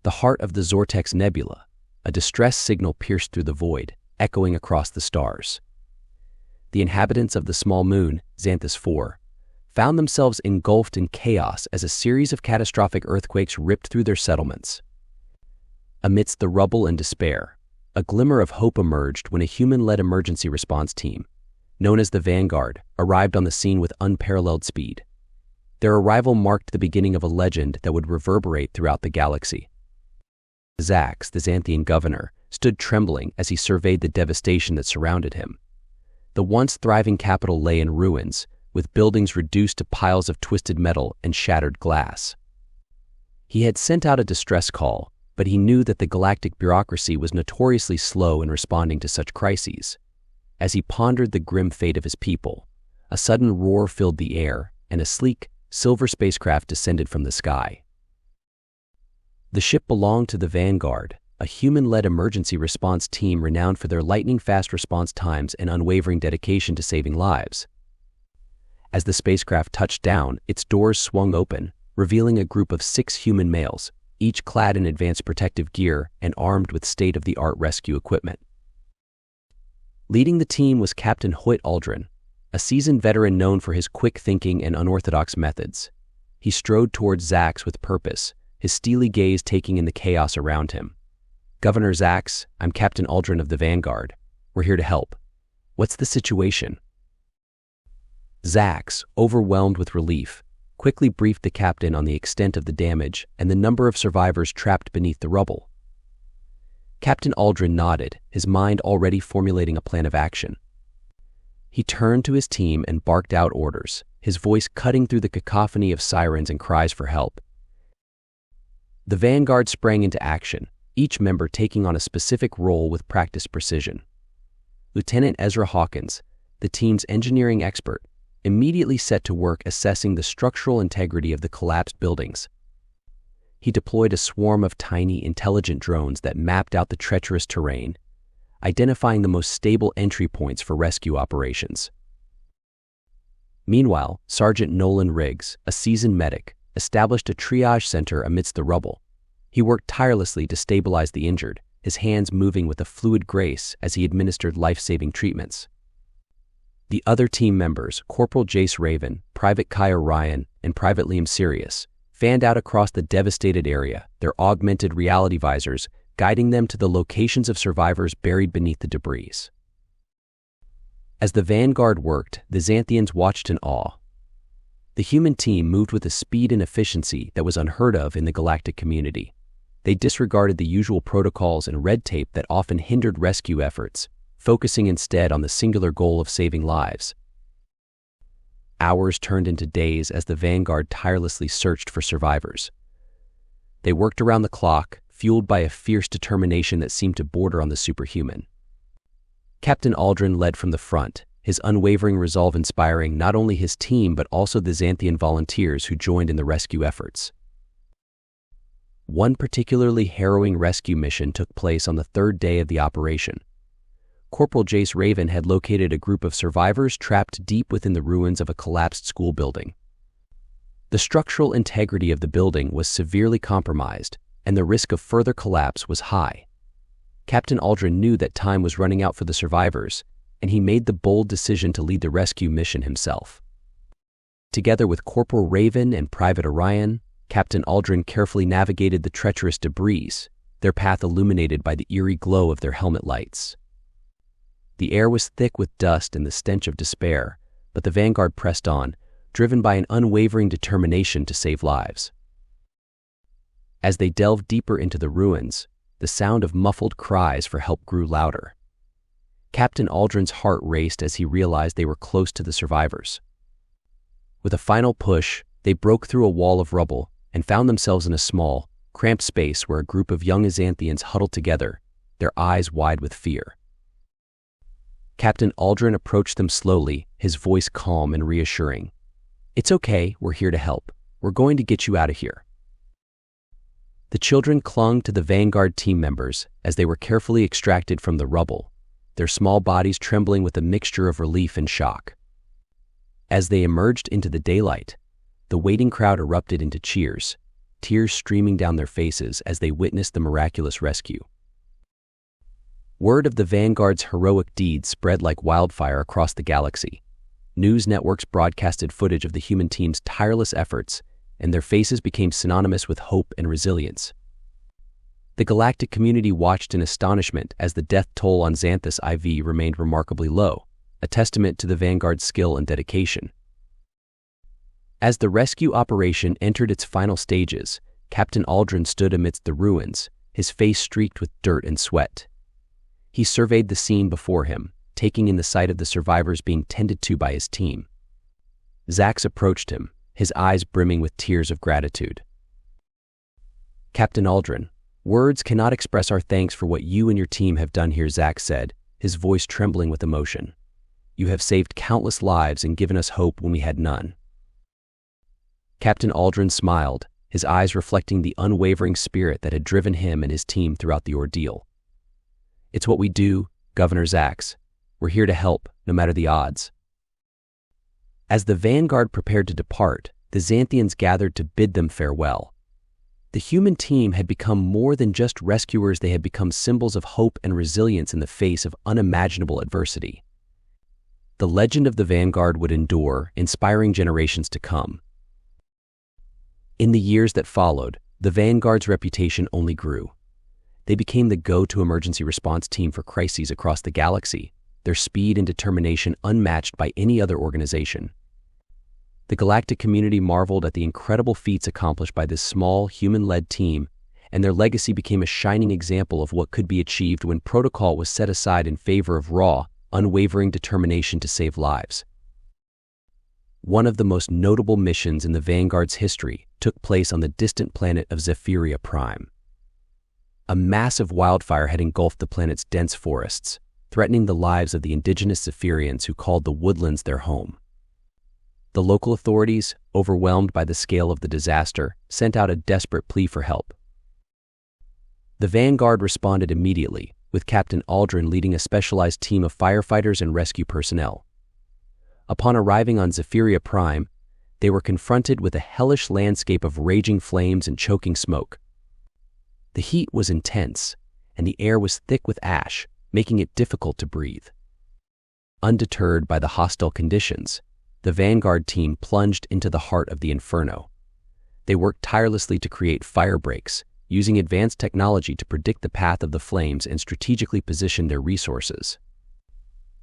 the heart of the Xortex Nebula, a distress signal pierced through the void, echoing across the stars. The inhabitants of the small moon, Xanthus-IV, found themselves engulfed in chaos as a series of catastrophic earthquakes ripped through their settlements. Amidst the rubble and despair, a glimmer of hope emerged when a human-led emergency response team, known as the Vanguard, arrived on the scene with unparalleled speed. Their arrival marked the beginning of a legend that would reverberate throughout the galaxy. Zax, the Xanthian governor, stood trembling as he surveyed the devastation that surrounded him. The once thriving capital lay in ruins, with buildings reduced to piles of twisted metal and shattered glass. He had sent out a distress call, but he knew that the galactic bureaucracy was notoriously slow in responding to such crises. As he pondered the grim fate of his people, a sudden roar filled the air, and a sleek, silver spacecraft descended from the sky. The ship belonged to the Vanguard, a human-led emergency response team renowned for their lightning-fast response times and unwavering dedication to saving lives. As the spacecraft touched down, its doors swung open, revealing a group of 6 human males, each clad in advanced protective gear and armed with state-of-the-art rescue equipment. Leading the team was Captain Hoyt Aldrin, a seasoned veteran known for his quick thinking and unorthodox methods. He strode towards Zax with purpose, his steely gaze taking in the chaos around him. "Governor Zax, I'm Captain Aldrin of the Vanguard. We're here to help. What's the situation?" Zax, overwhelmed with relief, quickly briefed the captain on the extent of the damage and the number of survivors trapped beneath the rubble. Captain Aldrin nodded, his mind already formulating a plan of action. He turned to his team and barked out orders, his voice cutting through the cacophony of sirens and cries for help. The Vanguard sprang into action, each member taking on a specific role with practiced precision. Lieutenant Ezra Hawkins, the team's engineering expert, immediately set to work assessing the structural integrity of the collapsed buildings. He deployed a swarm of tiny, intelligent drones that mapped out the treacherous terrain, identifying the most stable entry points for rescue operations. Meanwhile, Sergeant Nolan Riggs, a seasoned medic, established a triage center amidst the rubble. He worked tirelessly to stabilize the injured, his hands moving with a fluid grace as he administered life-saving treatments. The other team members, Corporal Jace Raven, Private Kyer Ryan, and Private Liam Sirius, fanned out across the devastated area, their augmented reality visors guiding them to the locations of survivors buried beneath the debris. As the Vanguard worked, the Xanthians watched in awe. The human team moved with a speed and efficiency that was unheard of in the galactic community. They disregarded the usual protocols and red tape that often hindered rescue efforts, focusing instead on the singular goal of saving lives. Hours turned into days as the Vanguard tirelessly searched for survivors. They worked around the clock, fueled by a fierce determination that seemed to border on the superhuman. Captain Aldrin led from the front, his unwavering resolve inspiring not only his team but also the Xanthian volunteers who joined in the rescue efforts. One particularly harrowing rescue mission took place on the 3rd day of the operation. Corporal Jace Raven had located a group of survivors trapped deep within the ruins of a collapsed school building. The structural integrity of the building was severely compromised, and the risk of further collapse was high. Captain Aldrin knew that time was running out for the survivors, and he made the bold decision to lead the rescue mission himself. Together with Corporal Raven and Private Orion, Captain Aldrin carefully navigated the treacherous debris, their path illuminated by the eerie glow of their helmet lights. The air was thick with dust and the stench of despair, but the Vanguard pressed on, driven by an unwavering determination to save lives. As they delved deeper into the ruins, the sound of muffled cries for help grew louder. Captain Aldrin's heart raced as he realized they were close to the survivors. With a final push, they broke through a wall of rubble and found themselves in a small, cramped space where a group of young Xanthians huddled together, their eyes wide with fear. Captain Aldrin approached them slowly, his voice calm and reassuring. "It's okay, we're here to help. We're going to get you out of here." The children clung to the Vanguard team members as they were carefully extracted from the rubble, their small bodies trembling with a mixture of relief and shock. As they emerged into the daylight, the waiting crowd erupted into cheers, tears streaming down their faces as they witnessed the miraculous rescue. Word of the Vanguard's heroic deeds spread like wildfire across the galaxy. News networks broadcasted footage of the human team's tireless efforts, and their faces became synonymous with hope and resilience. The galactic community watched in astonishment as the death toll on Xanthus-IV remained remarkably low, a testament to the Vanguard's skill and dedication. As the rescue operation entered its final stages, Captain Aldrin stood amidst the ruins, his face streaked with dirt and sweat. He surveyed the scene before him, taking in the sight of the survivors being tended to by his team. Zax approached him, his eyes brimming with tears of gratitude. "Captain Aldrin, words cannot express our thanks for what you and your team have done here," Zax said, his voice trembling with emotion. "You have saved countless lives and given us hope when we had none." Captain Aldrin smiled, his eyes reflecting the unwavering spirit that had driven him and his team throughout the ordeal. "It's what we do, Governor Zax. We're here to help, no matter the odds." As the Vanguard prepared to depart, the Xanthians gathered to bid them farewell. The human team had become more than just rescuers. They had become symbols of hope and resilience in the face of unimaginable adversity. The legend of the Vanguard would endure, inspiring generations to come. In the years that followed, the Vanguard's reputation only grew. They became the go-to emergency response team for crises across the galaxy, their speed and determination unmatched by any other organization. The galactic community marveled at the incredible feats accomplished by this small, human-led team, and their legacy became a shining example of what could be achieved when protocol was set aside in favor of raw, unwavering determination to save lives. One of the most notable missions in the Vanguard's history took place on the distant planet of Xanthians Prime. A massive wildfire had engulfed the planet's dense forests, threatening the lives of the indigenous Xanthians who called the woodlands their home. The local authorities, overwhelmed by the scale of the disaster, sent out a desperate plea for help. The Vanguard responded immediately, with Captain Aldrin leading a specialized team of firefighters and rescue personnel. Upon arriving on Xanthians Prime, they were confronted with a hellish landscape of raging flames and choking smoke. The heat was intense, and the air was thick with ash, making it difficult to breathe. Undeterred by the hostile conditions, the Vanguard team plunged into the heart of the inferno. They worked tirelessly to create fire breaks, using advanced technology to predict the path of the flames and strategically position their resources.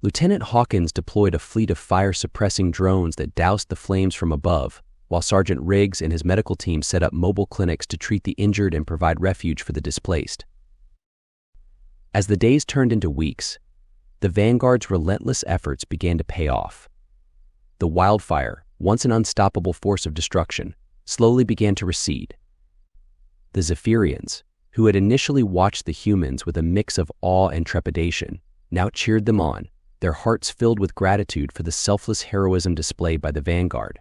Lieutenant Hawkins deployed a fleet of fire-suppressing drones that doused the flames from above, while Sergeant Riggs and his medical team set up mobile clinics to treat the injured and provide refuge for the displaced. As the days turned into weeks, the Vanguard's relentless efforts began to pay off. The wildfire, once an unstoppable force of destruction, slowly began to recede. The Xanthians, who had initially watched the humans with a mix of awe and trepidation, now cheered them on, their hearts filled with gratitude for the selfless heroism displayed by the Vanguard.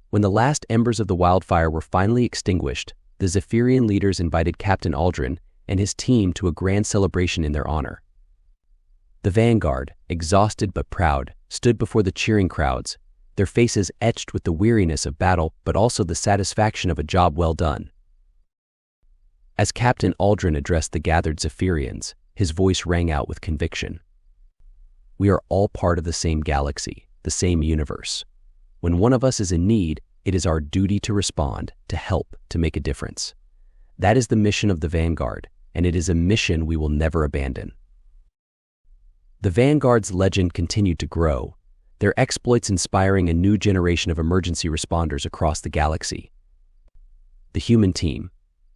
When the last embers of the wildfire were finally extinguished, the Xanthian leaders invited Captain Aldrin and his team to a grand celebration in their honor. The Vanguard, exhausted but proud, stood before the cheering crowds, their faces etched with the weariness of battle but also the satisfaction of a job well done. As Captain Aldrin addressed the gathered Xanthians, his voice rang out with conviction. "We are all part of the same galaxy, the same universe. When one of us is in need, it is our duty to respond, to help, to make a difference. That is the mission of the Vanguard, and it is a mission we will never abandon." The Vanguard's legend continued to grow, their exploits inspiring a new generation of emergency responders across the galaxy. The human team,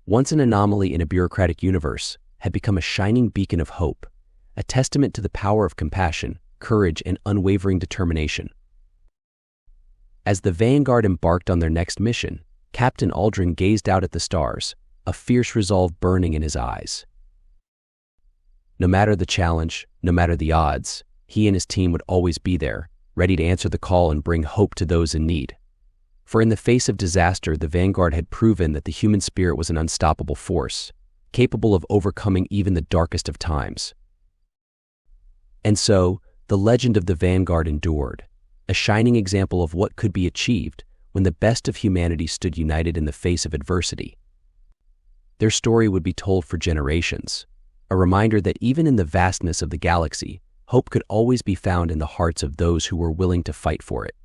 once an anomaly in a bureaucratic universe, had become a shining beacon of hope, a testament to the power of compassion, courage, and unwavering determination. As the Vanguard embarked on their next mission, Captain Aldrin gazed out at the stars, a fierce resolve burning in his eyes. No matter the challenge, no matter the odds, he and his team would always be there, ready to answer the call and bring hope to those in need. For in the face of disaster, the Vanguard had proven that the human spirit was an unstoppable force, capable of overcoming even the darkest of times. And so, the legend of the Vanguard endured, a shining example of what could be achieved when the best of humanity stood united in the face of adversity. Their story would be told for generations, a reminder that even in the vastness of the galaxy, hope could always be found in the hearts of those who were willing to fight for it.